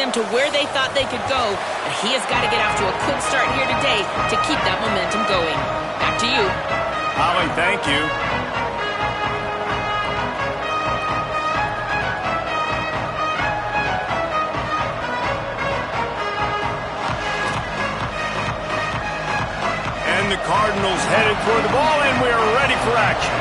them to where they thought they could go, and he has got to get off to a quick start here today to keep that momentum going. Back to you. Holly, thank you. And the Cardinals headed toward the ball, and we're ready for action.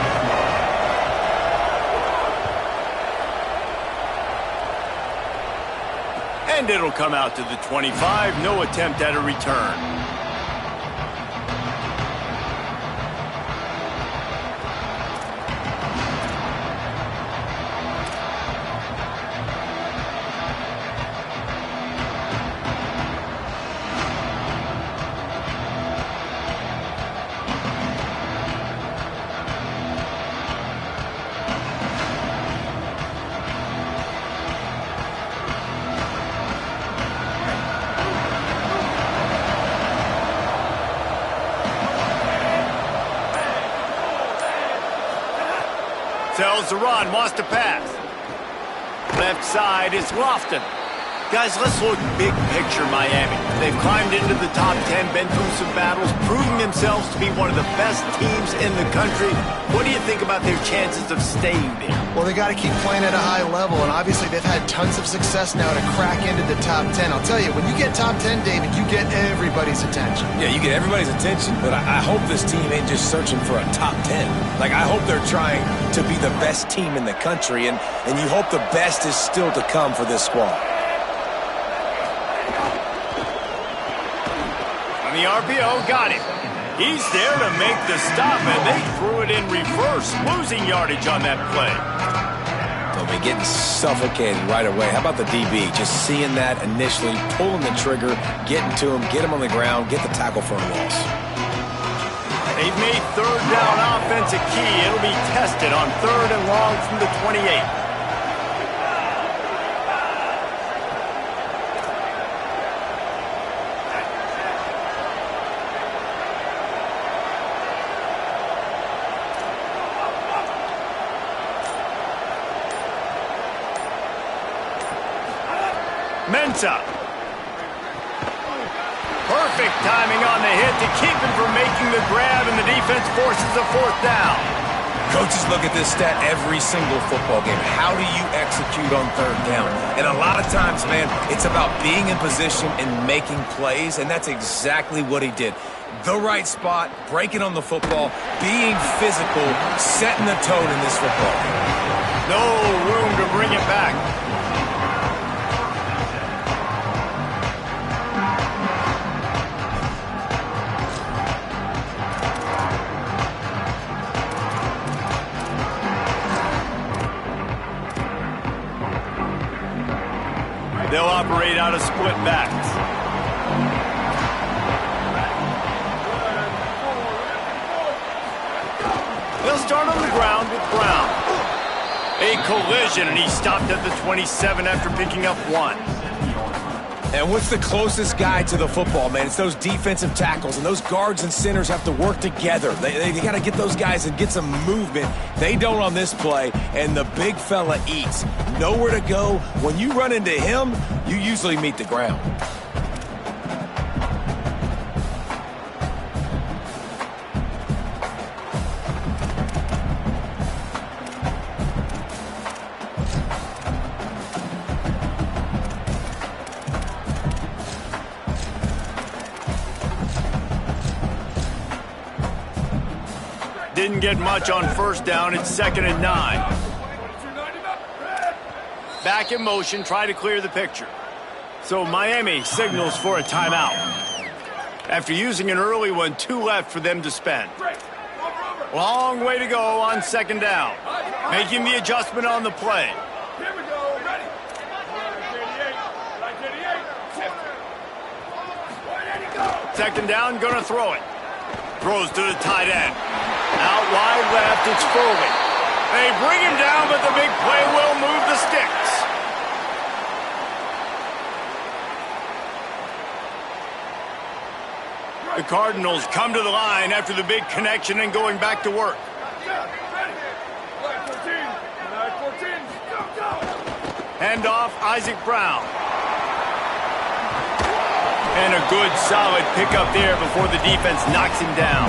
And it'll come out to the 25. No attempt at a return. Tells the run, wants to pass. Left side is Lofton. Guys, let's look big picture Miami. They've climbed into the top 10, been through some battles, proving themselves to be one of the best teams in the country. What do you think about their chances of staying there? Well, they got to keep playing at a high level, and obviously they've had tons of success now to crack into the top 10. I'll tell you, when you get top 10, David, you get everybody's attention. Yeah, you get everybody's attention, but I hope this team ain't just searching for a top 10. Like, I hope they're trying to be the best team in the country, and you hope the best is still to come for this squad. On the RPO, got him. He's there to make the stop, and they threw it in reverse, losing yardage on that play. They'll be getting suffocated right away. How about the DB? Just seeing that initially, pulling the trigger, getting to him, get him on the ground, get the tackle for a loss. They've made third down offense a key. It'll be tested on 3rd and long from the 28. Mensa. Perfect timing on the hit to keep him from making the grab, and the defense forces a 4th down. Coaches look at this stat every single football game. How do you execute on 3rd down? And a lot of times, man, it's about being in position and making plays, and that's exactly what he did. The right spot, breaking on the football, being physical, setting the tone in this football game. No room to bring it back. They'll operate out of split backs. They'll start on the ground with Brown. A collision, and he stopped at the 27 after picking up 1. And what's the closest guy to the football, man? It's those defensive tackles, and those guards and centers have to work together. They got to get those guys and get some movement. They don't on this play, and the big fella eats. Nowhere to go. When you run into him, you usually meet the ground. Didn't get much on 1st down. It's 2nd and 9. Back in motion, try to clear the picture. So Miami signals for a timeout. After using an early one, 2 left for them to spend. Long way to go on 2nd down. Making the adjustment on the play. Here we go, ready. 2nd down, gonna throw it. Throws to the tight end. Out wide left, it's Foley. They bring him down, but the big play will move the sticks. The Cardinals come to the line after the big connection and going back to work. Handoff, Isaac Brown. Good, solid pickup there before the defense knocks him down.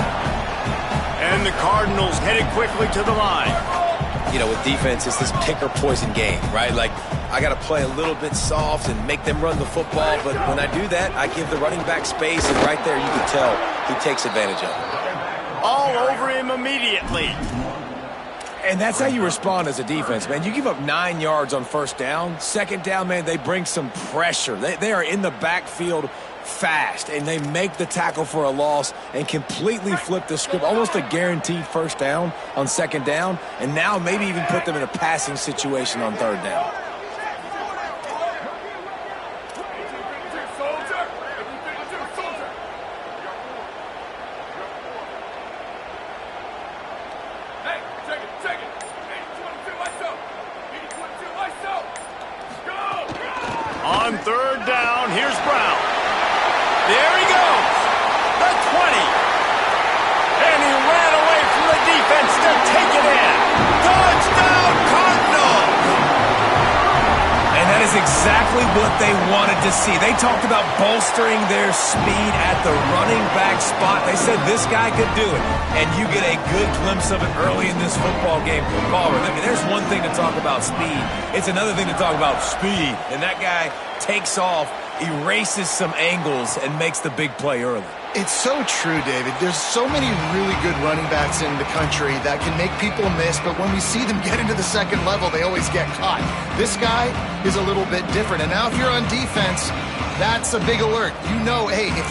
And the Cardinals headed quickly to the line. You know, with defense, it's this pick-or-poison game, right? Like, I got to play a little bit soft and make them run the football, but when I do that, I give the running back space, and right there you can tell he takes advantage of it. All over him immediately. And that's how you respond as a defense, man. You give up 9 yards on first down. Second down, man, they bring some pressure. They are in the backfield fast, and they make the tackle for a loss and completely flip the script, almost a guaranteed first down on second down, and now maybe even put them in a passing situation on third down. On third down, here's Brown. There he goes. The 20. And he ran away from the defense to take it in. Touchdown, Cardinals! And that is exactly what they wanted to see. They talked about bolstering their speed at the running back spot. They said this guy could do it. And you get a good glimpse of it early in this football game. Ballmer, there's one thing to talk about speed. It's another thing to talk about speed. And that guy takes off, erases some angles, and makes the big play early. It's so true, David. There's so many really good running backs in the country that can make people miss, but when we see them get into the second level, they always get caught. This guy is a little bit different. And now if you're on defense, that's a big alert. You know, hey, if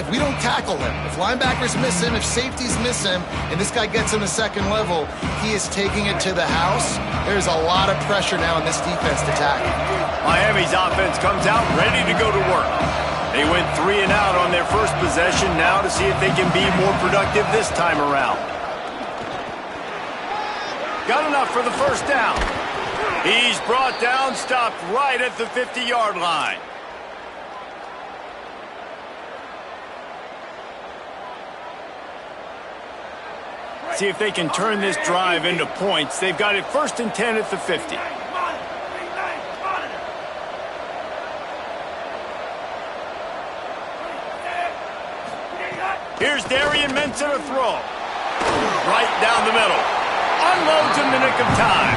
we don't tackle him, if linebackers miss him, if safeties miss him, and this guy gets in the second level, he is taking it to the house. There's a lot of pressure now in this defense to tackle. Miami's offense comes out ready to go to work. They went 3 and out on their first possession, now to see if they can be more productive this time around. Got enough for the first down. He's brought down, stopped right at the 50-yard line. See if they can turn this drive into points. They've got it 1st and 10 at the 50. Here's Darian Mensah to throw. Right down the middle. Unloads in the nick of time.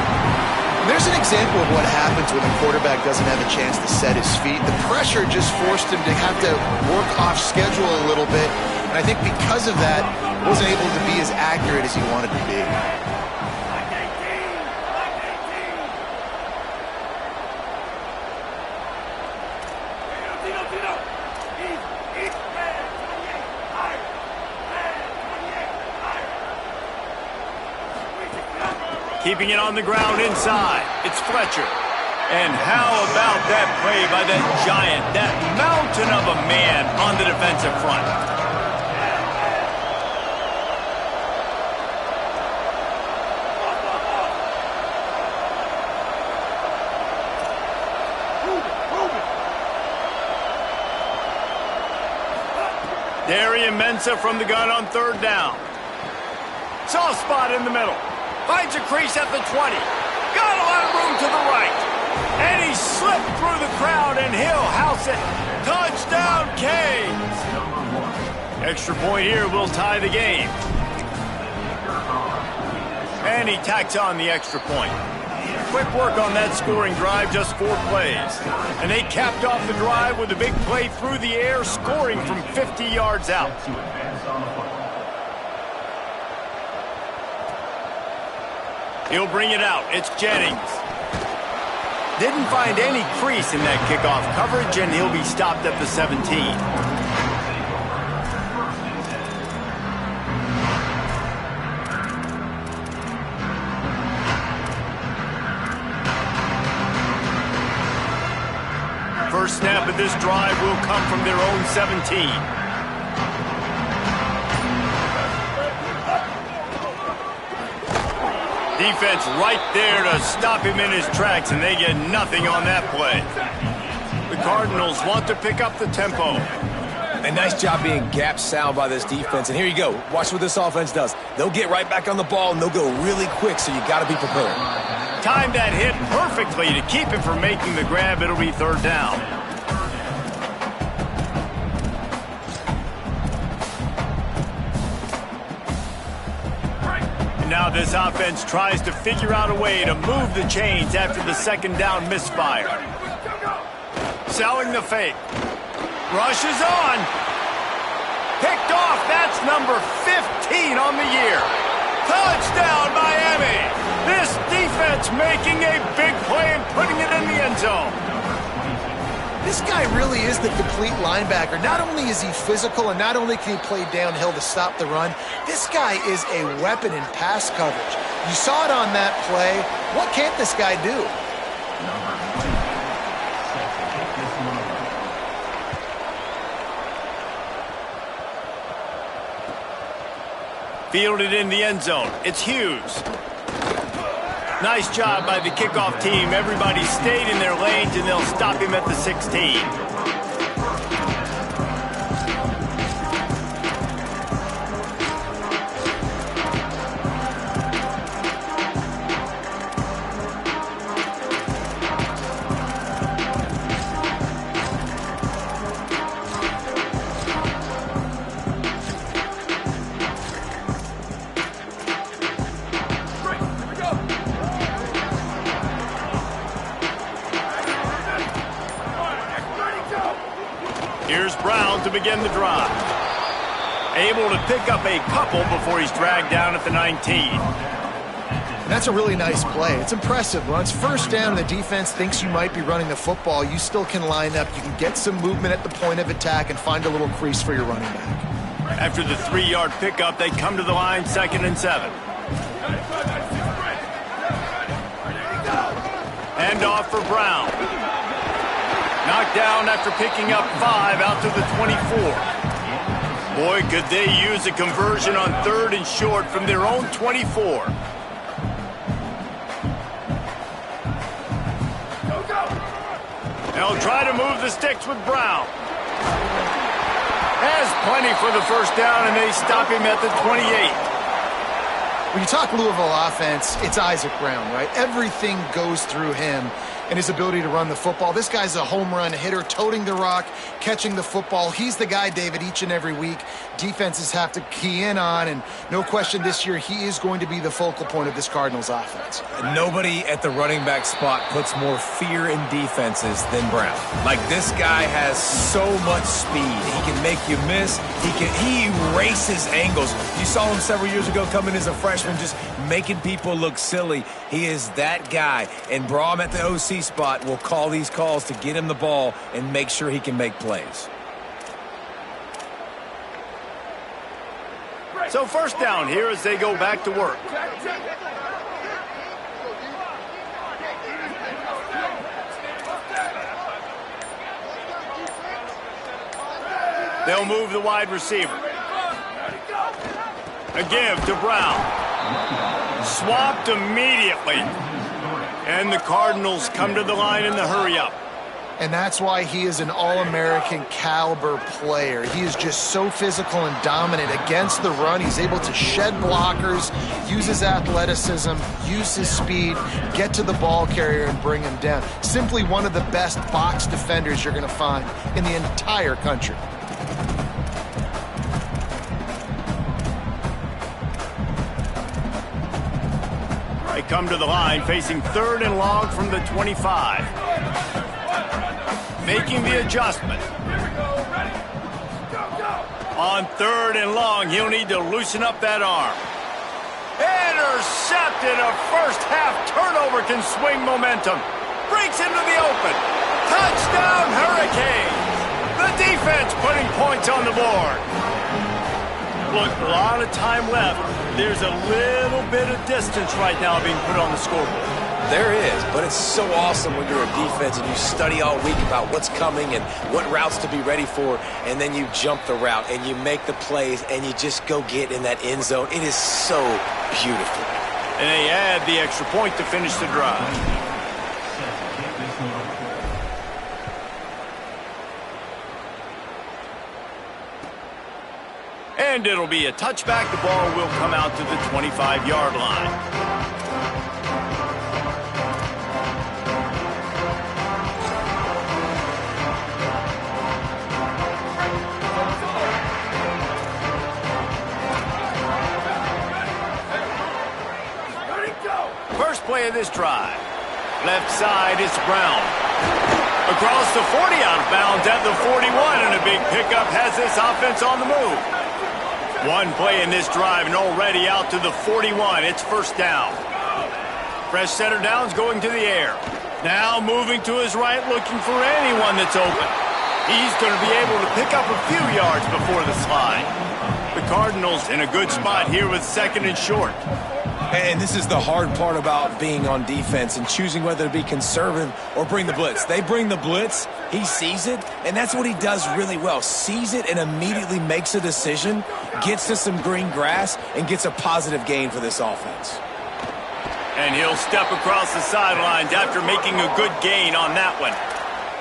There's an example of what happens when the quarterback doesn't have a chance to set his feet. The pressure just forced him to have to work off schedule a little bit. And I think because of that, wasn't able to be as accurate as he wanted to be. Keeping it on the ground inside. It's Fletcher. And how about that play by that giant, that mountain of a man on the defensive front? Darian Mensah from the gun on third down. Soft spot in the middle. Finds a crease at the 20. Got a lot of room to the right. And he slipped through the crowd, and he'll house it. Touchdown, Canes. Extra point here will tie the game. And he tacks on the extra point. Quick work on that scoring drive, just 4 plays. And they capped off the drive with a big play through the air, scoring from 50 yards out. He'll bring it out. It's Jennings. Didn't find any crease in that kickoff coverage, and he'll be stopped at the 17. First snap of this drive will come from their own 17. Defense right there to stop him in his tracks, and they get nothing on that play. The Cardinals want to pick up the tempo. A nice job being gap sound by this defense. And here you go. Watch what this offense does. They'll get right back on the ball, and they'll go really quick, so you got to be prepared. Timed that hit perfectly to keep him from making the grab. It'll be third down. this offense tries to figure out a way to move the chains after the second down misfire. Selling the fake. Rushes on. Picked off. That's number 15 on the year. Touchdown, Miami. This defense making a big play and putting it in the end zone. This guy really is the complete linebacker. Not only is he physical and not only can he play downhill to stop the run, this guy is a weapon in pass coverage. You saw it on that play. What can't this guy do? Fielded in the end zone. It's Hughes. Nice job by the kickoff team. Everybody stayed in their lanes, and they'll stop him at the 16. Here's Brown to begin the drive. Able to pick up a couple before he's dragged down at the 19. And that's a really nice play. It's impressive. Once first down, the defense thinks you might be running the football. You still can line up. You can get some movement at the point of attack and find a little crease for your running back. After the 3-yard pickup, they come to the line 2nd and 7. Hand off for Brown. Knocked down after picking up 5 out to the 24. Boy, could they use a conversion on 3rd and short from their own 24. They'll try to move the sticks with Brown. Has plenty for the first down, and they stop him at the 28. When you talk Louisville offense, it's Isaac Brown, right? Everything goes through him and his ability to run the football. This guy's a home run hitter, toting the rock, catching the football. He's the guy, David, each and every week defenses have to key in on, and no question this year he is going to be the focal point of this Cardinals offense. Nobody at the running back spot puts more fear in defenses than Brown. Like, this guy has so much speed. He can make you miss. He erases angles. You saw him several years ago coming as a freshman, just making people look silly. He is that guy, and Braum at the OC spot will call these calls to get him the ball and make sure he can make plays. So first down here as they go back to work. They'll move the wide receiver. A give to Brown. Swapped immediately. And the Cardinals come to the line in the hurry-up. And that's why he is an All-American caliber player. He is just so physical and dominant against the run. He's able to shed blockers, use his athleticism, use his speed, get to the ball carrier and bring him down. Simply one of the best box defenders you're going to find in the entire country. They come to the line facing 3rd and long from the 25. Making the adjustment. On 3rd and long, he'll need to loosen up that arm. Intercepted. A first-half turnover can swing momentum. Breaks into the open. Touchdown, Hurricanes. The defense putting points on the board. Look, a lot of time left. There's a little bit of distance right now being put on the scoreboard. There is, but it's so awesome when you're a defense and you study all week about what's coming and what routes to be ready for, and then you jump the route and you make the plays and you just go get in that end zone. It is so beautiful. And they add the extra point to finish the drive. And it'll be a touchback. The ball will come out to the 25-yard line. this drive. Left side, it's Brown. Across the 40, out of bounds at the 41, and a big pickup has this offense on the move. One play in this drive and already out to the 41. It's first down. Fresh center down's going to the air. Now moving to his right, looking for anyone that's open. He's going to be able to pick up a few yards before the slide. The Cardinals in a good spot here with second and short. And this is the hard part about being on defense and choosing whether to be conservative or bring the blitz. They bring the blitz, he sees it, and that's what he does really well. Sees it and immediately makes a decision, gets to some green grass, and gets a positive gain for this offense. And he'll step across the sidelines after making a good gain on that one.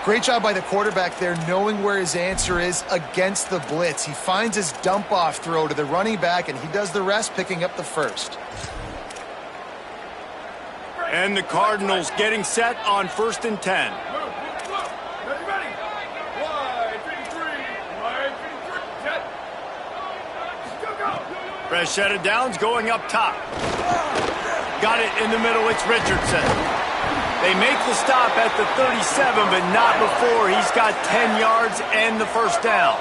Great job by the quarterback there, knowing where his answer is against the blitz. He finds his dump-off throw to the running back, and he does the rest, picking up the first. And the Cardinals getting set on 1st and 10. Fresh set of downs going up top. Got it in the middle, it's Richardson. They make the stop at the 37, but not before he's got 10 yards and the first down.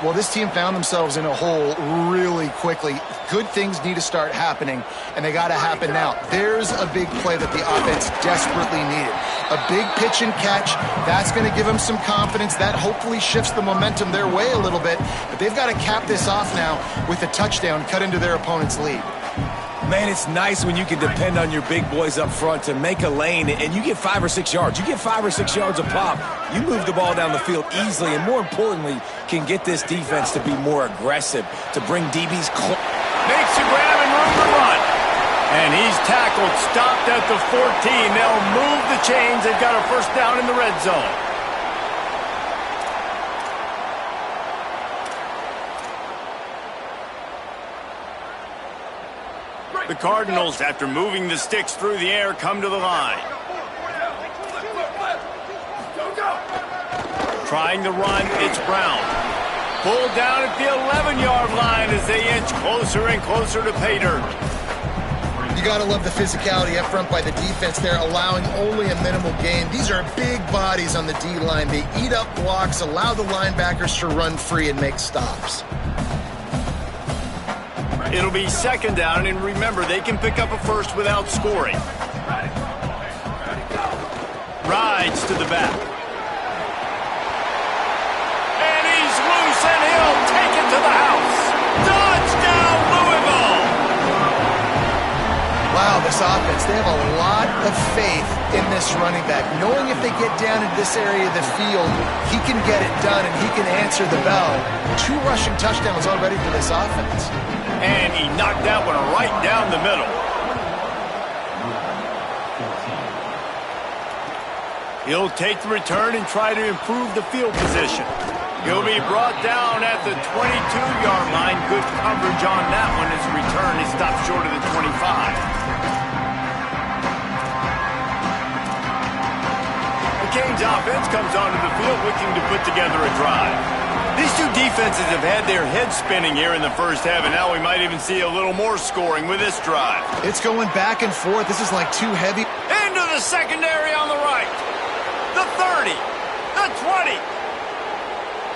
Well, this team found themselves in a hole really quickly. Good things need to start happening, and they got to happen now. There's a big play that the offense desperately needed. A big pitch and catch. That's going to give them some confidence. That hopefully shifts the momentum their way a little bit. But they've got to cap this off now with a touchdown cut into their opponent's lead. Man, it's nice when you can depend on your big boys up front to make a lane, and you get 5 or 6 yards. You get 5 or 6 yards a pop. You move the ball down the field easily, and more importantly, can get this defense to be more aggressive, to bring DBs close. Makes a grab and room to run. And he's tackled, stopped at the 14. They'll move the chains. They've got a first down in the red zone. The Cardinals, after moving the sticks through the air, come to the line. Trying to run, it's Brown. Pulled down at the 11-yard line as they inch closer and closer to pay dirt. You got to love the physicality up front by the defense there, allowing only a minimal gain. These are big bodies on the D-line. They eat up blocks, allow the linebackers to run free and make stops. It'll be second down, and remember, they can pick up a first without scoring. Rides to the back. And he's loose, and he'll take it to the house. Touchdown, Louisville! Wow, this offense, they have a lot of faith in this running back. Knowing if they get down into this area of the field, he can get it done, and he can answer the bell. 2 rushing touchdowns already for this offense. And he knocked that one right down the middle. He'll take the return and try to improve the field position. He'll be brought down at the 22-yard line. Good coverage on that one as the return is stopped short of the 25. The Canes offense comes onto the field looking to put together a drive. These two defenses have had their heads spinning here in the first half, and now we might even see a little more scoring with this drive. It's going back and forth. This is like too heavy. Into the secondary on the right. The 30. The 20.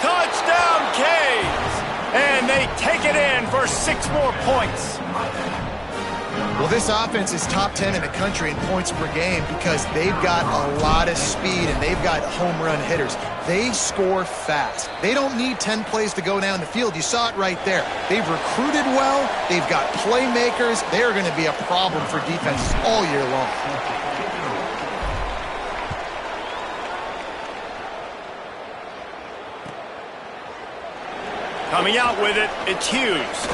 Touchdown, Canes. And they take it in for 6 more points. Well, this offense is top 10 in the country in points per game because they've got a lot of speed and they've got home run hitters. They score fast. They don't need 10 plays to go down the field. You saw it right there. They've recruited well. They've got playmakers. They're going to be a problem for defenses all year long. Coming out with it, it's Hughes.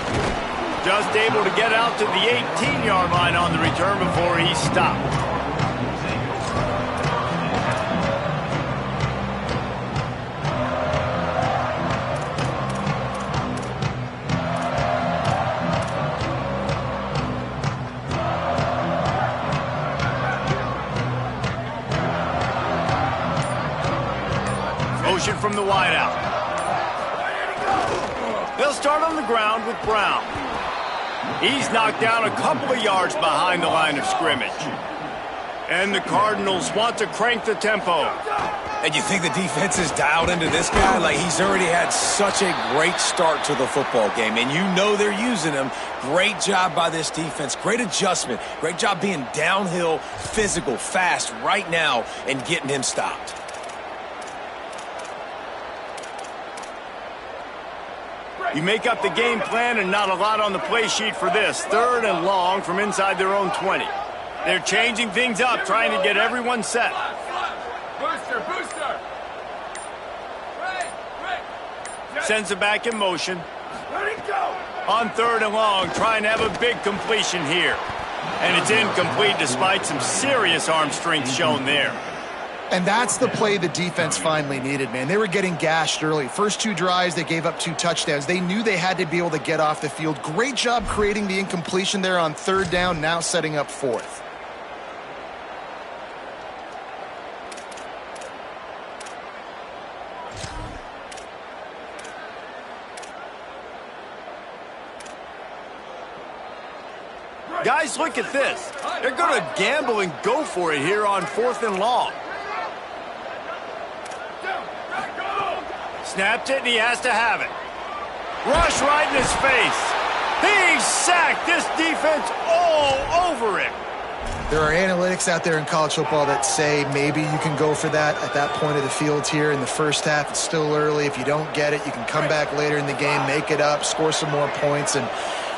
Just able to get out to the 18-yard line on the return before he stopped. Motion from the wideout. They'll start on the ground with Brown. He's knocked down a couple of yards behind the line of scrimmage. And the Cardinals want to crank the tempo. And you think the defense is dialed into this guy? Like, he's already had such a great start to the football game, and you know they're using him. Great job by this defense. Great adjustment. Great job being downhill, physical, fast right now and getting him stopped. You make up the game plan and not a lot on the play sheet for this. 3rd and long from inside their own 20. They're changing things up, trying to get everyone set. Booster! Sends it back in motion. Let it go! On 3rd and long, trying to have a big completion here. And it's incomplete despite some serious arm strength shown there. And that's the play the defense finally needed, man. They were getting gashed early. First 2 drives, they gave up 2 touchdowns. They knew they had to be able to get off the field. Great job creating the incompletion there on 3rd down, now setting up 4th. Guys, look at this. They're going to gamble and go for it here on 4th and long. Snapped it, and he has to have it. Rush right in his face. He's sacked. This defense all over him. There are analytics out there in college football that say maybe you can go for that at that point of the field here in the first half. It's still early. If you don't get it, you can come back later in the game, make it up, score some more points, and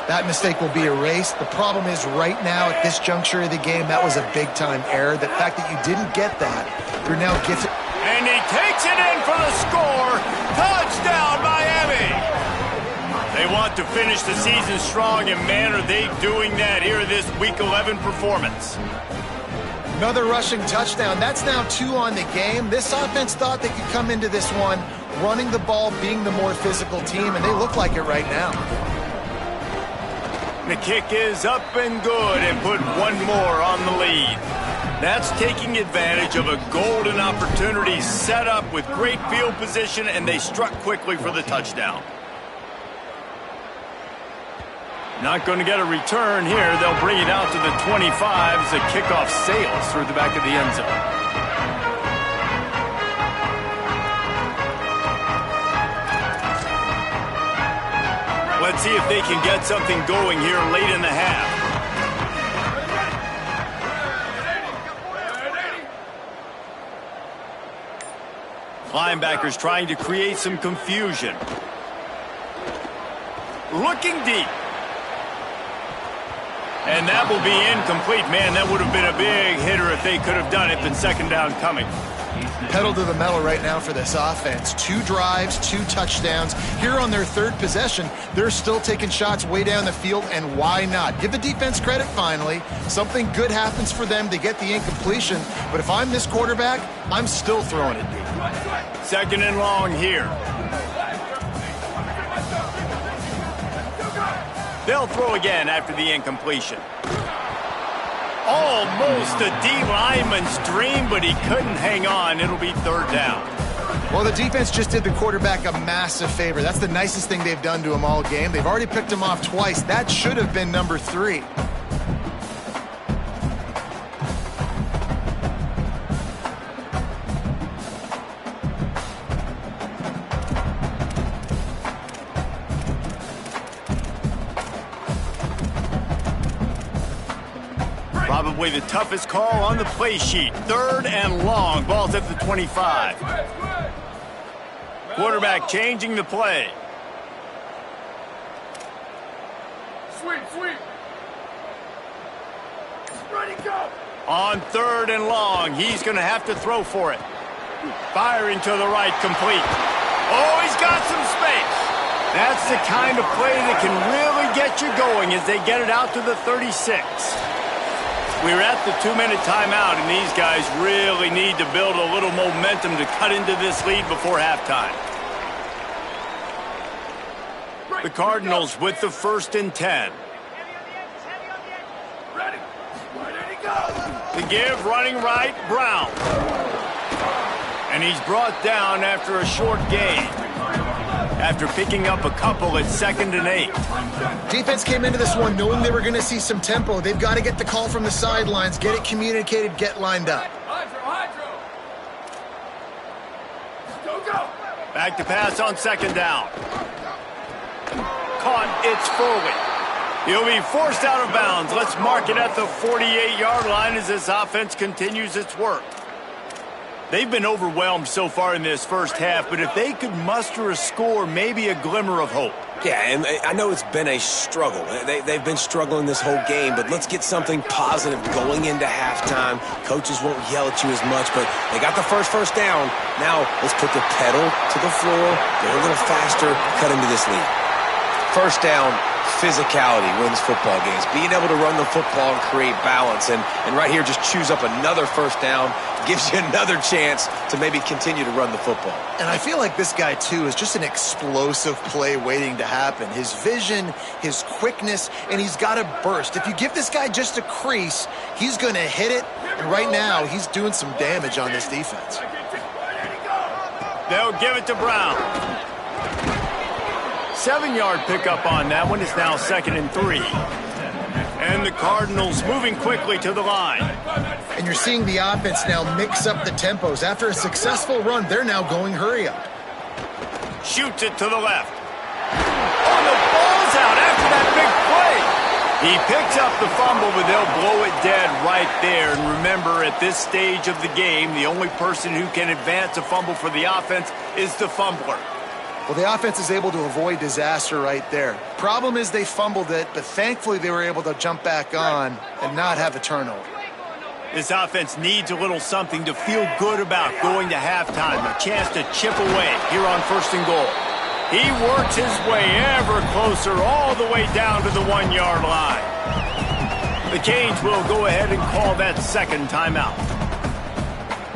that mistake will be erased. The problem is right now at this juncture of the game, that was a big-time error. The fact that you didn't get that, you're now gifted. And he takes it in for the score. Touchdown, Miami. They want to finish the season strong, and man, are they doing that here in this Week 11 performance. Another rushing touchdown. That's now 2 on the game. This offense thought they could come into this one running the ball, being the more physical team, and they look like it right now. The kick is up and good and put 1 more on the lead. That's taking advantage of a golden opportunity set up with great field position, and they struck quickly for the touchdown. Not going to get a return here. They'll bring it out to the 25 as the kickoff sails through the back of the end zone. Let's see if they can get something going here late in the half. Linebackers trying to create some confusion. Looking deep. And that will be incomplete. Man, that would have been a big hitter if they could have done it, but 2nd down coming. Pedal to the metal right now for this offense. 2 drives, 2 touchdowns. Here on their 3rd possession, they're still taking shots way down the field, and why not? Give the defense credit finally. Something good happens for them to get the incompletion, but if I'm this quarterback, I'm still throwing it deep. 2nd and long here. They'll throw again after the incompletion. Almost a D-lineman's dream, but he couldn't hang on. It'll be 3rd down. Well, the defense just did the quarterback a massive favor. That's the nicest thing they've done to him all game. They've already picked him off twice. That should have been number 3. Probably the toughest call on the play sheet. 3rd and long. Ball's at the 25. Quarterback changing the play. Sweep. Ready, go. On 3rd and long, he's going to have to throw for it. Firing to the right, complete. Oh, he's got some space. That's the kind of play that can really get you going as they get it out to the 36. We're at the 2-minute timeout, and these guys really need to build a little momentum to cut into this lead before halftime. The Cardinals with the 1st and 10. Ready to go. The give, running right, Brown. And he's brought down after a short gain. after picking up a couple at 2nd and 8. Defense came into this one knowing they were going to see some tempo. They've got to get the call from the sidelines, get it communicated, get lined up. Back to pass on 2nd down. Caught, it's Foley. He'll be forced out of bounds. Let's mark it at the 48-yard line as this offense continues its work. They've been overwhelmed so far in this first half, but if they could muster a score, maybe a glimmer of hope. Yeah, and I know it's been a struggle. They've been struggling this whole game, but let's get something positive going into halftime. Coaches won't yell at you as much, but they got the first down. Now let's put the pedal to the floor, go a little faster, cut into this lead. First down, physicality wins football games. Being able to run the football and create balance, and right here just choose up another first down, gives you another chance to maybe continue to run the football. And I feel like this guy, too, is just an explosive play waiting to happen. His vision, his quickness, and he's got a burst. If you give this guy just a crease, he's going to hit it. And right now, he's doing some damage on this defense. They'll give it to Brown. 7-yard pickup on that one. Is now 2nd and 3. And the Cardinals moving quickly to the line. And you're seeing the offense now mix up the tempos. After a successful run, they're now going hurry up. Shoots it to the left. Oh, the ball's out after that big play. He picks up the fumble, but they'll blow it dead right there. And remember, at this stage of the game, the only person who can advance a fumble for the offense is the fumbler. Well, the offense is able to avoid disaster right there. Problem is they fumbled it, but thankfully they were able to jump back on and not have a turnover. This offense needs a little something to feel good about going to halftime. A chance to chip away here on 1st and goal. He works his way ever closer all the way down to the 1-yard line. The Canes will go ahead and call that 2nd timeout.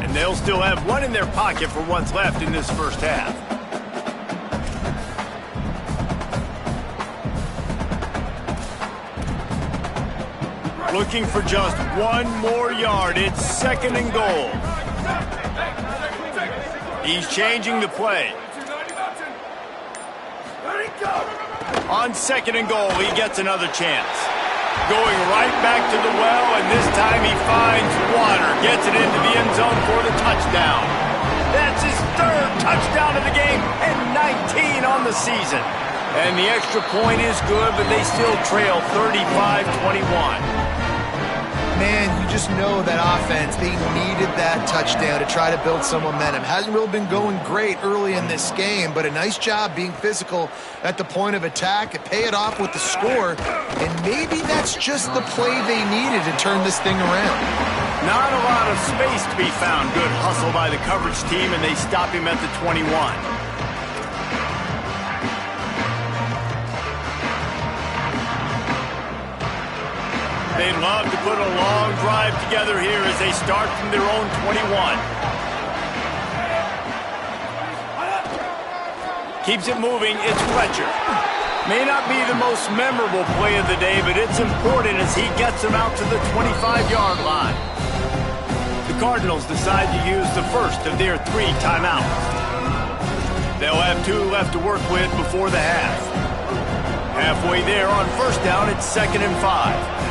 And they'll still have one in their pocket for what's left in this first half. Looking for just one more yard. It's 2nd and goal. He's changing the play. On 2nd and goal, he gets another chance. Going right back to the well, and this time he finds water. Gets it into the end zone for the touchdown. That's his 3rd touchdown of the game and 19 on the season. And the extra point is good, but they still trail 35-21. Man, you just know that offense, they needed that touchdown to try to build some momentum. Hasn't really been going great early in this game, but a nice job being physical at the point of attack and pay it off with the score. And maybe that's just the play they needed to turn this thing around. Not a lot of space to be found. Good hustle by the coverage team, and they stop him at the 21. They'd love to put a long drive together here as they start from their own 21. Keeps it moving, it's Fletcher. May not be the most memorable play of the day, but it's important as he gets them out to the 25-yard line. The Cardinals decide to use the first of their 3 timeouts. They'll have 2 left to work with before the half. Halfway there on 1st down, it's 2nd and 5.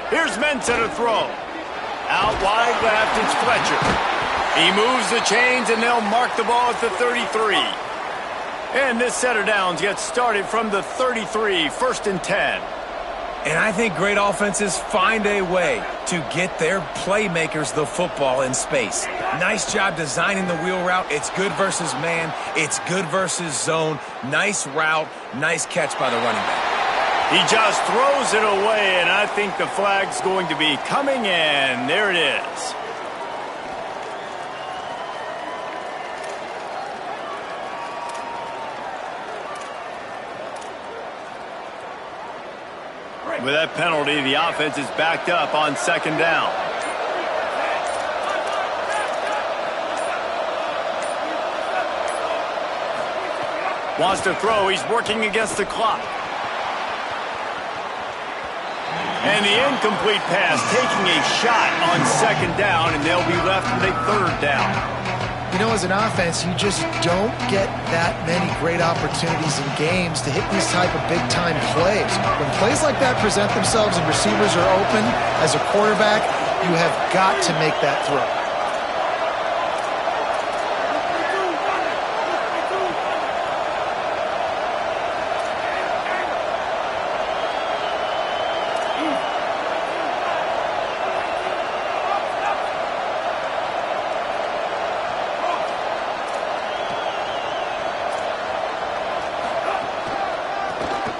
Here's Mensah to throw. Out wide left, it's Fletcher. He moves the chains, and they'll mark the ball at the 33. And this set of downs gets started from the 33, 1st and 10. And I think great offenses find a way to get their playmakers the football in space. Nice job designing the wheel route. It's good versus man. It's good versus zone. Nice route. Nice catch by the running back. He just throws it away, and I think the flag's going to be coming in. There it is. With that penalty, the offense is backed up on 2nd down. Wants to throw. He's working against the clock. And the incomplete pass, taking a shot on 2nd down, and they'll be left with a 3rd down. You know, as an offense, you just don't get that many great opportunities in games to hit these type of big-time plays. When plays like that present themselves and receivers are open, as a quarterback, you have got to make that throw.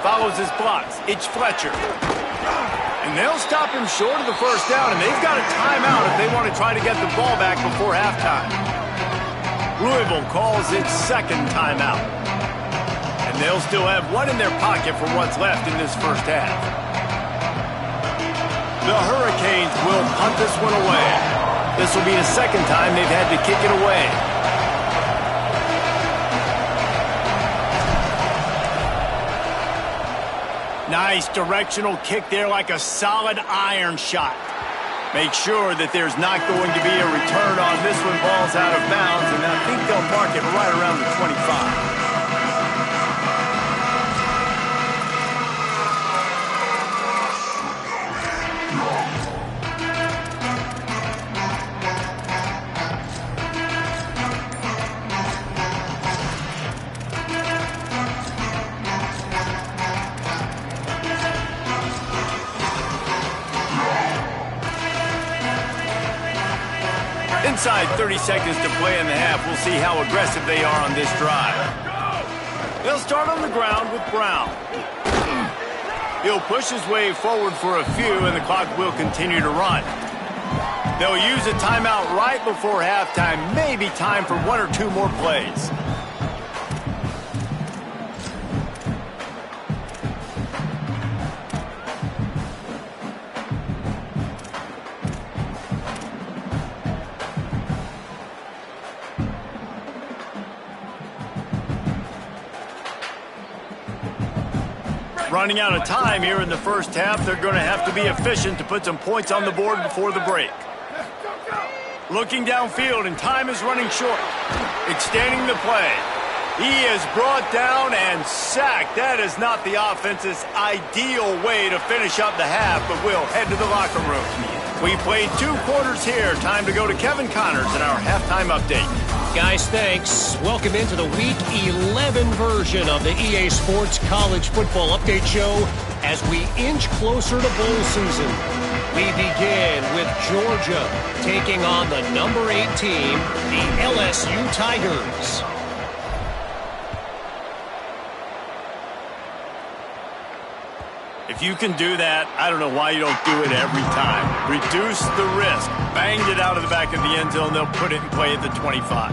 Follows his blocks. It's Fletcher. And they'll stop him short of the first down, and they've got a timeout if they want to try to get the ball back before halftime. Louisville calls its second timeout. And they'll still have one in their pocket for what's left in this first half. The Hurricanes will punt this one away. This will be the second time they've had to kick it away. Nice directional kick there, like a solid iron shot. Make sure that there's not going to be a return on this one. Ball's out of bounds, and I think they'll mark it right around the 25. Inside 30 seconds to play in the half. We'll see how aggressive they are on this drive. They'll start on the ground with Brown. He'll push his way forward for a few, and the clock will continue to run. They'll use a timeout right before halftime. Maybe time for one or two more plays. Running out of time here in the first half. They're going to have to be efficient to put some points on the board before the break. Looking downfield, and time is running short. Extending the play. He is brought down and sacked. That is not the offense's ideal way to finish up the half, but we'll head to the locker room. We played 2 quarters here. Time to go to Kevin Connors in our halftime update. Guys, thanks. Welcome into the Week 11 version of the EA Sports College Football Update Show as we inch closer to bowl season. We begin with Georgia taking on the number 8 team, the LSU Tigers. If you can do that, I don't know why you don't do it every time. Reduce the risk. Banged it out of the back of the end zone. They'll put it in play at the 25.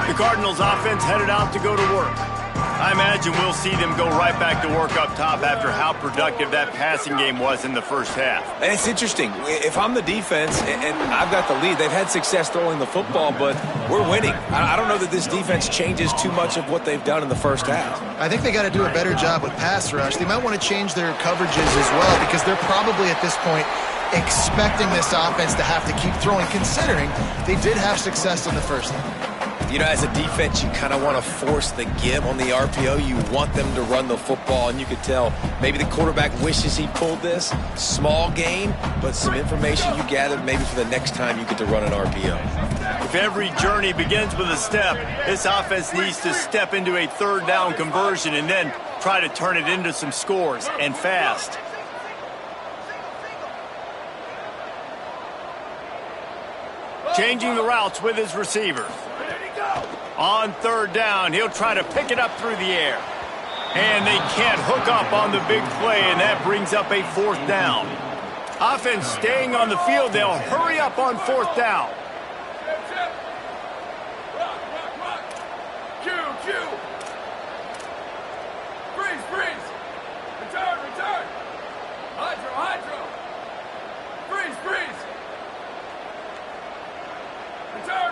The Cardinals offense headed out to go to work. I imagine we'll see them go right back to work up top after how productive that passing game was in the first half. And it's interesting. If I'm the defense and I've got the lead, they've had success throwing the football, but we're winning. I don't know that this defense changes too much of what they've done in the first half. I think they got to do a better job with pass rush. They might want to change their coverages as well, because they're probably at this point expecting this offense to have to keep throwing, considering they did have success in the first half. You know, as a defense, you kind of want to force the give on the RPO. You want them to run the football, and you could tell maybe the quarterback wishes he pulled this. Small gain, but some information you gathered maybe for the next time you get to run an RPO. If every journey begins with a step, this offense needs to step into a third down conversion and then try to turn it into some scores, and fast. Changing the routes with his receiver. On third down, he'll try to pick it up through the air. And they can't hook up on the big play, and that brings up a 4th down. Offense staying on the field. They'll hurry up on 4th down. Freeze! Return! Hydro! Freeze! Return!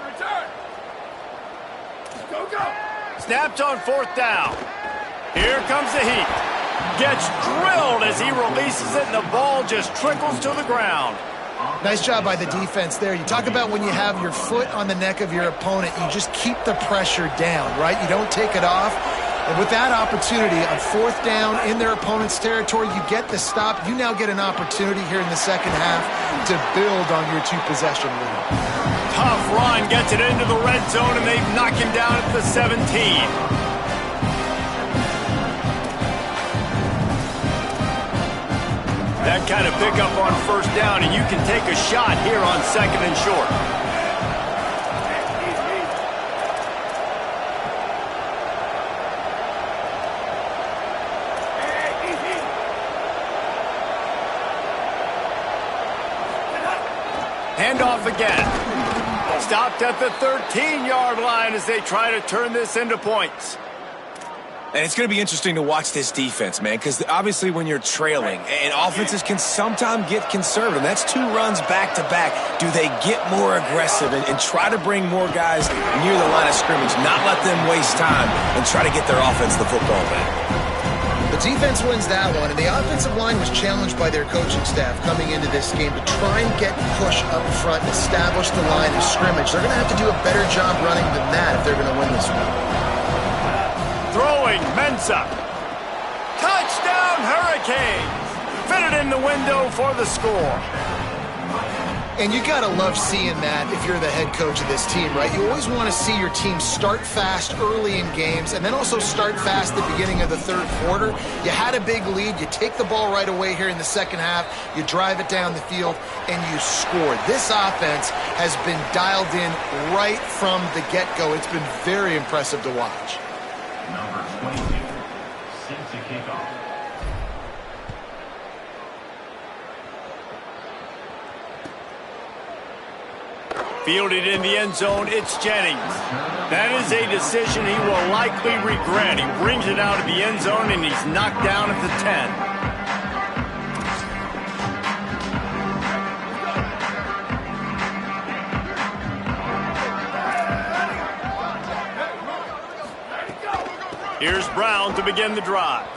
Go! Snapped on 4th down. Here comes the heat. Gets drilled as he releases it, and the ball just trickles to the ground. Nice job by the defense there. You talk about when you have your foot on the neck of your opponent, you just keep the pressure down, right? You don't take it off. And with that opportunity on 4th down in their opponent's territory, you get the stop. You now get an opportunity here in the second half to build on your 2-possession lead. Tough run, gets it into the red zone, and they've knocked him down at the 17. That kind of pickup on 1st down, and you can take a shot here on 2nd and short. Handoff again. Stopped at the 13-yard line as they try to turn this into points. And it's going to be interesting to watch this defense, man, because obviously when you're trailing, and offenses can sometimes get conservative. That's 2 runs back-to-back. Do they get more aggressive and try to bring more guys near the line of scrimmage, not let them waste time, and try to get their offense the football back? The defense wins that one, and the offensive line was challenged by their coaching staff coming into this game to try and get push up front and establish the line of scrimmage. They're going to have to do a better job running than that if they're going to win this one. Throwing, Mensah. Touchdown, Hurricanes. Fitted in the window for the score. And you got to love seeing that if you're the head coach of this team, right? You always want to see your team start fast early in games and then also start fast at the beginning of the 3rd quarter. You had a big lead. You take the ball right away here in the second half. You drive it down the field, and you score. This offense has been dialed in right from the get-go. It's been very impressive to watch. Number 22, set to kick off. Fielded in the end zone, it's Jennings. That is a decision he will likely regret. He brings it out of the end zone, and he's knocked down at the 10. Here's Brown to begin the drive.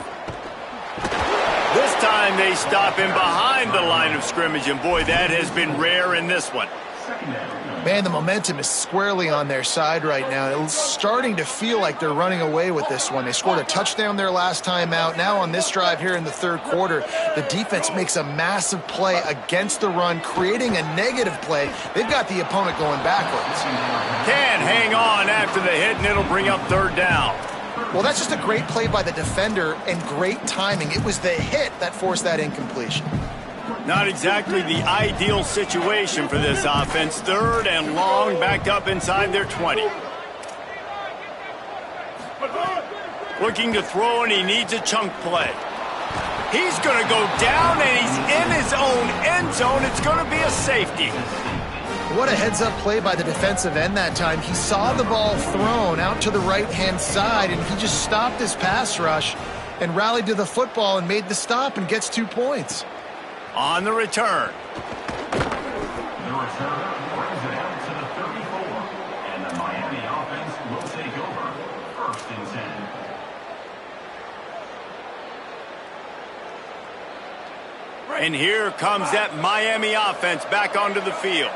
This time they stop him behind the line of scrimmage, and boy, that has been rare in this one. Man, the momentum is squarely on their side right now. It's starting to feel like they're running away with this one. They scored a touchdown their last time out. Now on this drive here in the 3rd quarter, the defense makes a massive play against the run, creating a negative play. They've got the opponent going backwards. Can't hang on after the hit, and it'll bring up 3rd down. Well, that's just a great play by the defender and great timing. It was the hit that forced that incompletion. Not exactly the ideal situation for this offense. 3rd and long, backed up inside their 20. Looking to throw, and he needs a chunk play. He's going to go down, and he's in his own end zone. It's going to be a safety. What a heads-up play by the defensive end that time. He saw the ball thrown out to the right-hand side, and he just stopped his pass rush and rallied to the football and made the stop and gets 2 points. On the return. The return brings it out to the 34, and the Miami offense will take over 1st and 10. And here comes that Miami offense back onto the field.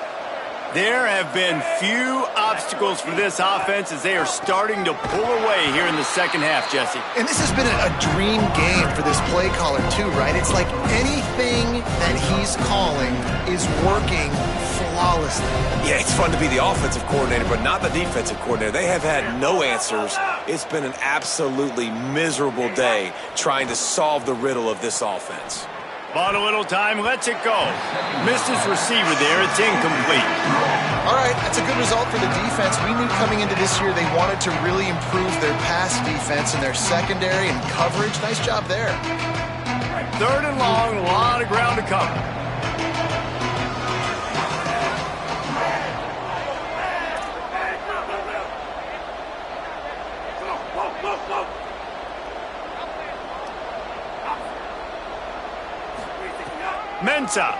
There have been few obstacles for this offense as they are starting to pull away here in the second half, Jesse. And this has been a dream game for this play caller too, right? It's like anything that he's calling is working flawlessly. Yeah, it's fun to be the offensive coordinator, but not the defensive coordinator. They have had no answers. It's been an absolutely miserable day trying to solve the riddle of this offense. Bought a little time, lets it go. Missed his receiver there, it's incomplete. All right, that's a good result for the defense. We knew coming into this year they wanted to really improve their pass defense and their secondary and coverage. Nice job there. 3rd and long, a lot of ground to cover. Mensah.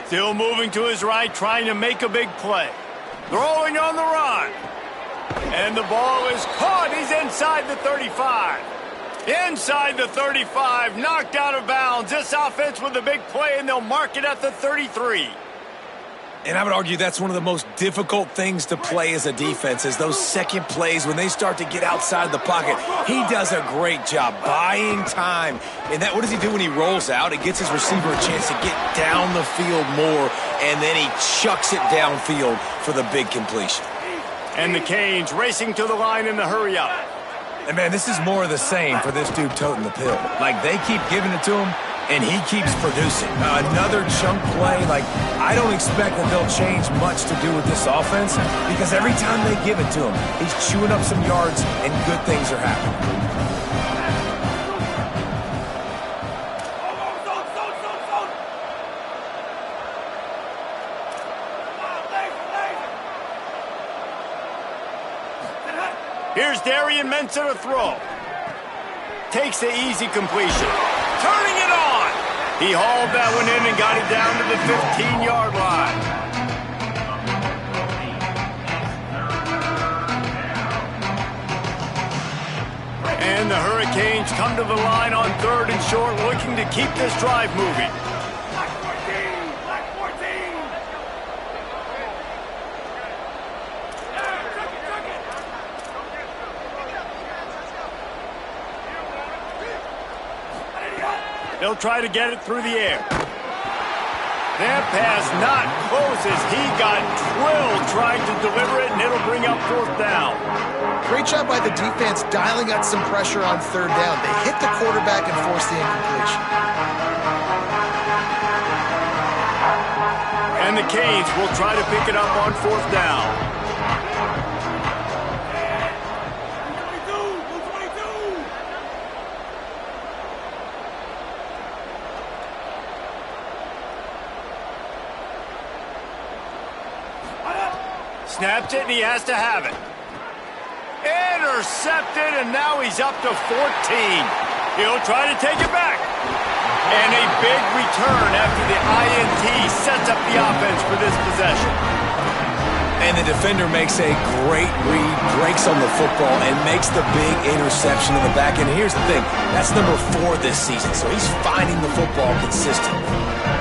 Still moving to his right, trying to make a big play. Throwing on the run. And the ball is caught. He's inside the 35. Inside the 35, knocked out of bounds. This offense with a big play, and they'll mark it at the 33. And I would argue that's one of the most difficult things to play as a defense is those second plays when they start to get outside the pocket. He does a great job buying time. And what does he do when he rolls out? It gets his receiver a chance to get down the field more, and then he chucks it downfield for the big completion. And the Canes racing to the line in the hurry-up. And, man, this is more of the same for this dude toting the pill. Like, they keep giving it to him, and he keeps producing. Another chunk play. Like, I don't expect that they'll change much to do with this offense because every time they give it to him, he's chewing up some yards, and good things are happening. Here's Darian Mensah to throw. Takes the easy completion. Turning it on. He hauled that one in and got it down to the 15-yard line. And the Hurricanes come to the line on 3rd and short, looking to keep this drive moving. They'll try to get it through the air. That pass not close as he got drilled trying to deliver it, and it'll bring up 4th down. Great job by the defense dialing out some pressure on 3rd down. They hit the quarterback and forced the incompletion. And the Canes will try to pick it up on 4th down. Snaps it, and he has to have it. Intercepted, and now he's up to 14. He'll try to take it back. And a big return after the INT sets up the offense for this possession. And the defender makes a great read, breaks on the football, and makes the big interception in the back end. And here's the thing, that's number 4 this season, so he's finding the football consistently.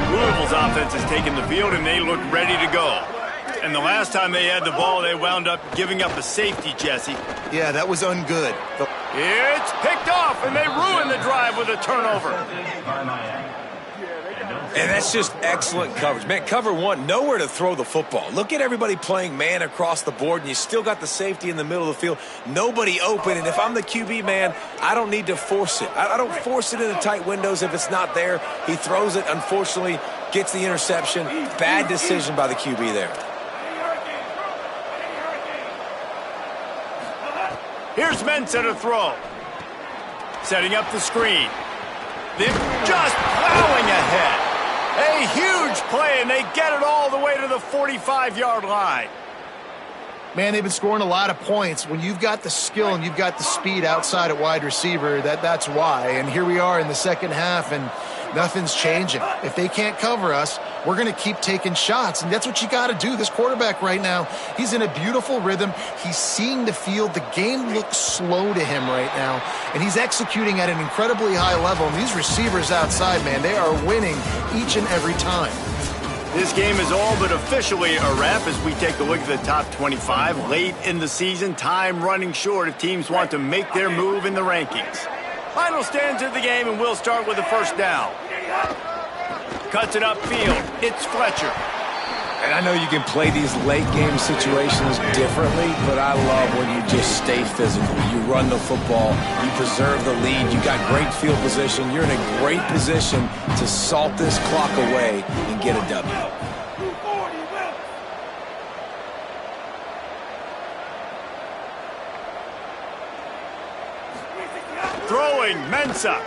Louisville's offense has taken the field, and they look ready to go. And the last time they had the ball, they wound up giving up a safety, Jesse. Yeah, that was ungood. It's picked off, and they ruin the drive with a turnover. And that's just excellent coverage. Man, cover 1, nowhere to throw the football. Look at everybody playing man across the board, and you still got the safety in the middle of the field. Nobody open, and if I'm the QB, man, I don't need to force it. I don't force it into tight windows if it's not there. He throws it, unfortunately, gets the interception. Bad decision by the QB there. Here's Mensah to throw. Setting up the screen. They're just plowing ahead. A huge play, and they get it all the way to the 45-yard line. Man, they've been scoring a lot of points. When you've got the skill and you've got the speed outside at wide receiver, that's why. And here we are in the second half, and nothing's changing. If they can't cover us, we're going to keep taking shots, and that's what you got to do. This quarterback right now, he's in a beautiful rhythm. He's seeing the field. The game looks slow to him right now, and he's executing at an incredibly high level. And these receivers outside, man, they are winning each and every time. This game is all but officially a wrap as we take a look at the top 25 late in the season. Time running short if teams want to make their move in the rankings. Final stands of the game, and we'll start with the first down. Cuts it upfield. It's Fletcher. And I know you can play these late game situations differently, but I love when you just stay physical. You run the football, you preserve the lead, you got great field position, you're in a great position to salt this clock away and get a W. Throwing, Mensah.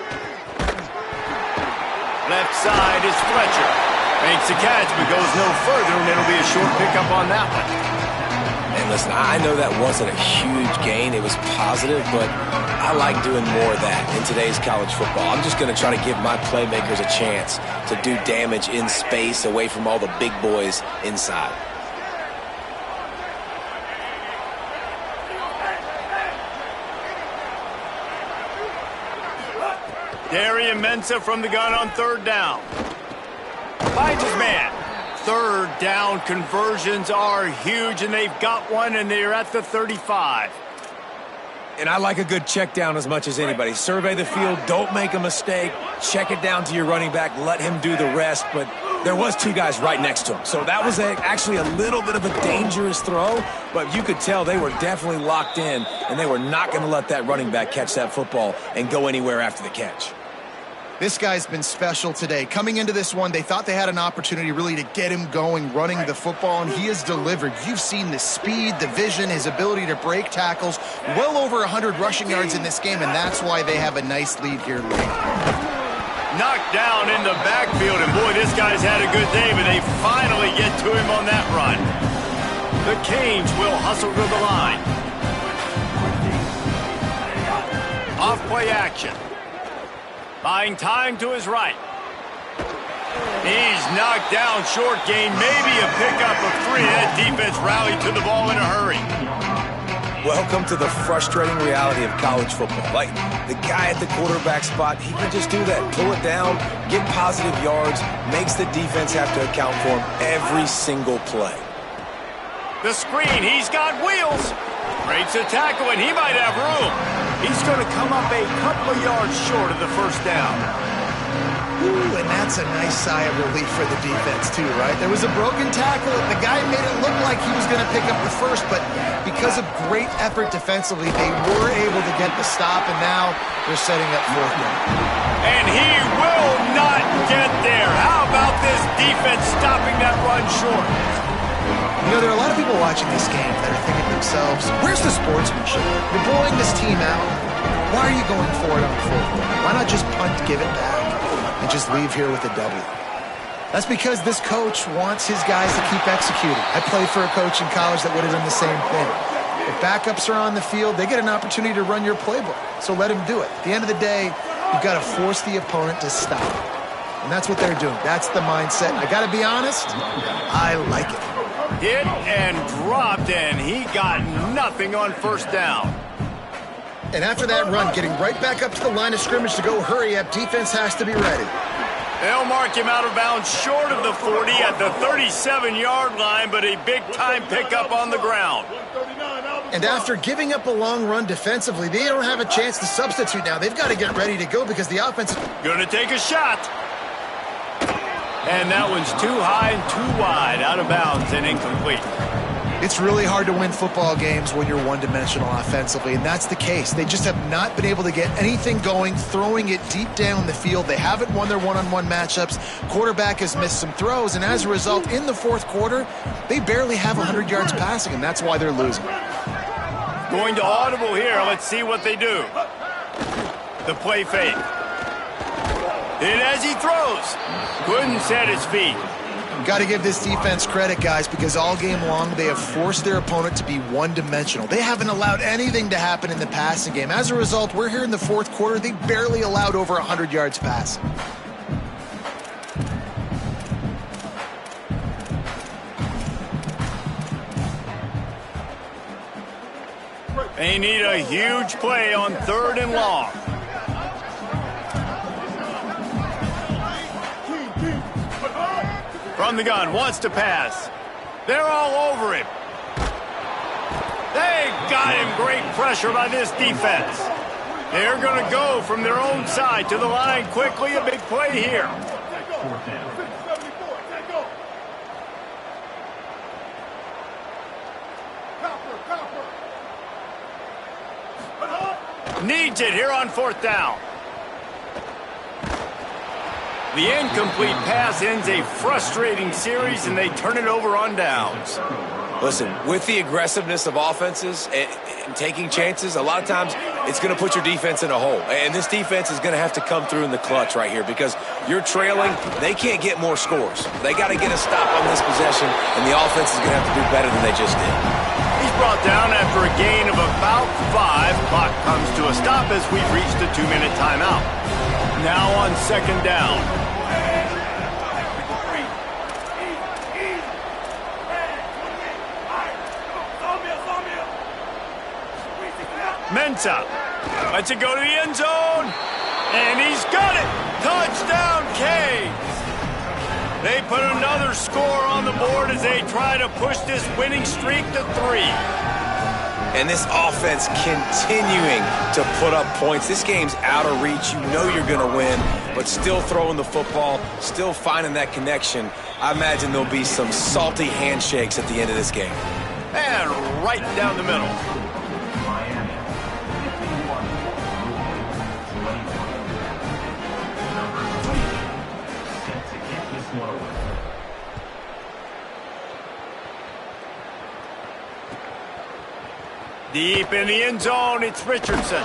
Left side is Fletcher. Makes the catch, but goes no further, and it'll be a short pickup on that one. And listen, I know that wasn't a huge gain. It was positive, but I like doing more of that in today's college football. I'm just going to try to give my playmakers a chance to do damage in space away from all the big boys inside. Darian Mensah from the gun on third down. Finds his man. Third down conversions are huge, and they've got one, and they're at the 35. And I like a good check down as much as anybody. Survey the field, don't make a mistake, check it down to your running back, let him do the rest. But there was two guys right next to him. So that was actually a little bit of a dangerous throw, but you could tell they were definitely locked in, and they were not going to let that running back catch that football and go anywhere after the catch. This guy's been special today. Coming into this one, they thought they had an opportunity really to get him going, running the football, and he has delivered. You've seen the speed, the vision, his ability to break tackles. Well over 100 rushing yards in this game, and that's why they have a nice lead here late. Knocked down in the backfield, and boy, this guy's had a good day, but they finally get to him on that run. The Canes will hustle to the line. Off play action. Buying time to his right. He's knocked down short gain, maybe a pickup of 3. That defense rallied to the ball in a hurry. Welcome to the frustrating reality of college football. Like, the guy at the quarterback spot, he can just do that. Pull it down, get positive yards, makes the defense have to account for him every single play. The screen, he's got wheels. Breaks a tackle, and he might have room. He's going to come up a couple of yards short of the first down. Ooh, and that's a nice sigh of relief for the defense, too, right? There was a broken tackle. The guy made it look like he was going to pick up the first, but because of great effort defensively, they were able to get the stop, and now they're setting up fourth down. And he will not get there. How about this defense stopping that run short? You know, there are a lot of people watching this game that are thinking to themselves, where's the sportsmanship? You're blowing this team out. Why are you going for it on fourth down? Why not just punt, give it back, and just leave here with a W? That's because this coach wants his guys to keep executing. I played for a coach in college that would have done the same thing. If backups are on the field, they get an opportunity to run your playbook, so let him do it. At the end of the day, you've got to force the opponent to stop. And that's what they're doing. That's the mindset. I got to be honest, I like it. Hit and dropped, and he got nothing on first down. And after that run, getting right back up to the line of scrimmage to go hurry up, defense has to be ready. They'll mark him out of bounds short of the 40 at the 37-yard line, but a big-time pickup on the ground. And after giving up a long run defensively, they don't have a chance to substitute now. They've got to get ready to go because the offense is going to take a shot. And that one's too high and too wide, out of bounds and incomplete. It's really hard to win football games when you're one-dimensional offensively, and that's the case. They just have not been able to get anything going, throwing it deep down the field. They haven't won their one-on-one matchups. Quarterback has missed some throws, and as a result, in the fourth quarter, they barely have 100 yards passing, and that's why they're losing. Going to audible here. Let's see what they do. The play fake. And as he throws, couldn't set his feet. Got to give this defense credit, guys, because all game long they have forced their opponent to be one-dimensional. They haven't allowed anything to happen in the passing game. As a result, we're here in the fourth quarter. They barely allowed over 100 yards passing. They need a huge play on third and long. From the gun, wants to pass. They're all over him. They got him. Great pressure by this defense. They're going to go from their own side to the line quickly. A big play here. Needs it here on fourth down. The incomplete pass ends a frustrating series, and they turn it over on downs. Listen, with the aggressiveness of offenses and taking chances, a lot of times it's going to put your defense in a hole. And this defense is going to have to come through in the clutch right here because you're trailing. They can't get more scores. They got to get a stop on this possession, and the offense is going to have to do better than they just did. He's brought down after a gain of about 5. Clock comes to a stop as we've reached a 2-minute timeout. Now on second down. Mensah lets it go to the end zone, and he's He's got it! Touchdown, Canes! They put another score on the board as they try to push this winning streak to 3. And this offense continuing to put up points. This game's out of reach. You know you're going to win, but still throwing the football, still finding that connection. I imagine there'll be some salty handshakes at the end of this game. And right down the middle. Miami, 51, 24. Number 20, set to kick this one away. Deep in the end zone, it's Richardson.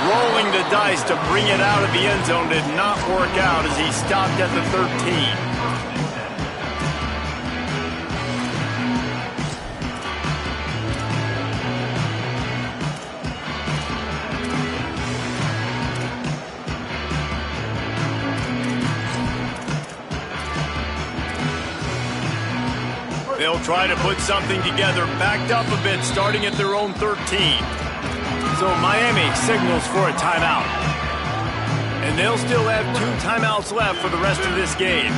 Rolling the dice to bring it out of the end zone did not work out as he stopped at the 13. They'll try to put something together, backed up a bit, starting at their own 13. So Miami signals for a timeout. And they'll still have 2 timeouts left for the rest of this game.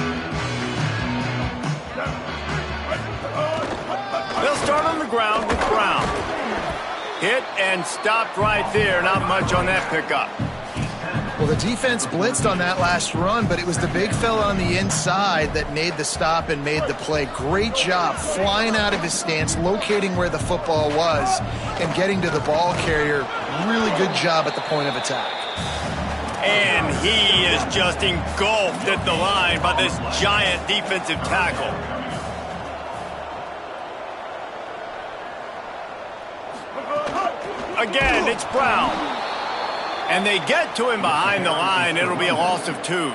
They'll start on the ground with Brown. Hit and stopped right there. Not much on that pickup. Well, the defense blitzed on that last run, but it was the big fella on the inside that made the stop and made the play. Great job flying out of his stance, locating where the football was, and getting to the ball carrier. Really good job at the point of attack. And he is just engulfed at the line by this giant defensive tackle. Again, it's Brown. And they get to him behind the line. It'll be a loss of 2.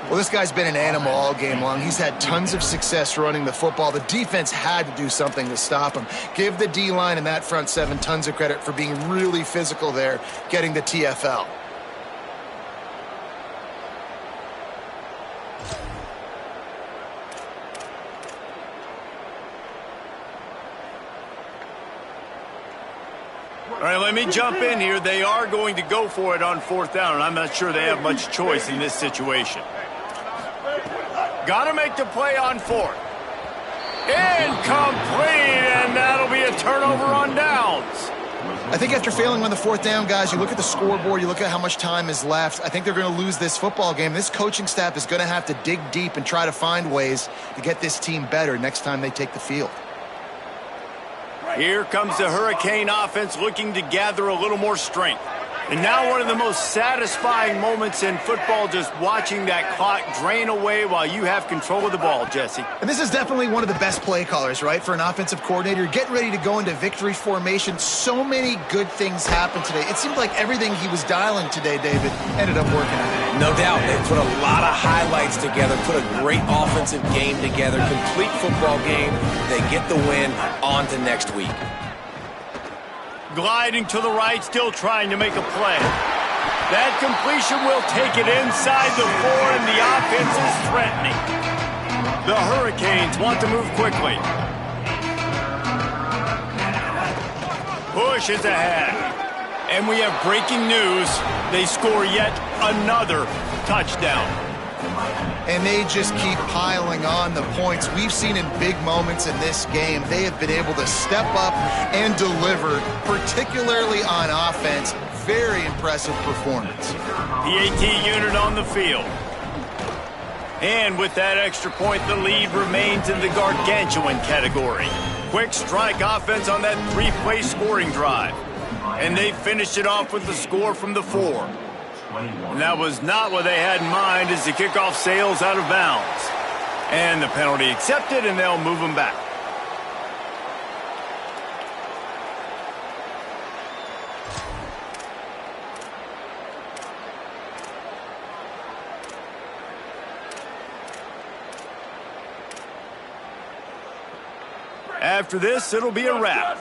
Well, this guy's been an animal all game long. He's had tons of success running the football. The defense had to do something to stop him. Give the D-line and that front 7 tons of credit for being really physical there, getting the TFL. All right, let me jump in here. They are going to go for it on 4th down, and I'm not sure they have much choice in this situation. Got to make the play on 4th. Incomplete, and that'll be a turnover on downs. I think after failing on the 4th down, guys, you look at the scoreboard, you look at how much time is left. I think they're going to lose this football game. This coaching staff is going to have to dig deep and try to find ways to get this team better next time they take the field. Here comes the Hurricane offense looking to gather a little more strength. And now one of the most satisfying moments in football, just watching that clock drain away while you have control of the ball, Jesse. And this is definitely one of the best play callers, right, for an offensive coordinator. Getting ready to go into victory formation. So many good things happened today. It seemed like everything he was dialing today, David, ended up working out. No doubt. They put a lot of highlights together, put a great offensive game together, complete football game. They get the win. On to next week. Gliding to the right, still trying to make a play. That completion will take it inside the 4, and the offense is threatening. The Hurricanes want to move quickly. Push is ahead. And we have breaking news. They score yet another touchdown. And they just keep piling on the points. We've seen in big moments in this game, they have been able to step up and deliver, particularly on offense. Very impressive performance. PAT unit on the field. And with that extra point, the lead remains in the gargantuan category. Quick strike offense on that 3-play scoring drive. And they finished it off with the score from the 4. And that was not what they had in mind as the kickoff sails out of bounds. And the penalty accepted, and they'll move them back. After this, it'll be a wrap.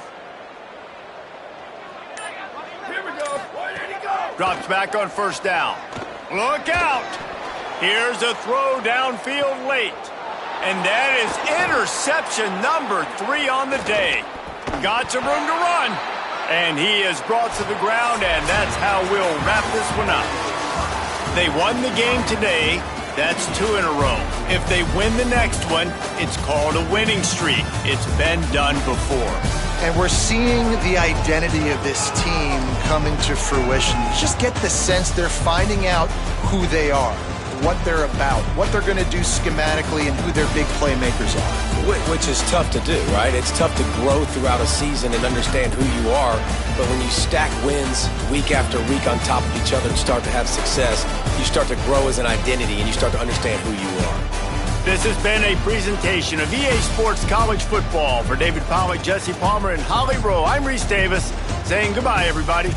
Drops back on 1st down. Look out! Here's a throw downfield late. And that is interception number 3 on the day. Got some room to run. And he is brought to the ground, and that's how we'll wrap this one up. They won the game today. That's 2 in a row. If they win the next one, it's called a winning streak. It's been done before. And we're seeing the identity of this team come into fruition. You just get the sense they're finding out who they are, what they're about, what they're going to do schematically, and who their big playmakers are. Which is tough to do, right? It's tough to grow throughout a season and understand who you are. But when you stack wins week after week on top of each other and start to have success, you start to grow as an identity and you start to understand who you are. This has been a presentation of EA Sports College Football. For David Pollack, Jesse Palmer, and Holly Rowe, I'm Reese Davis saying goodbye, everybody.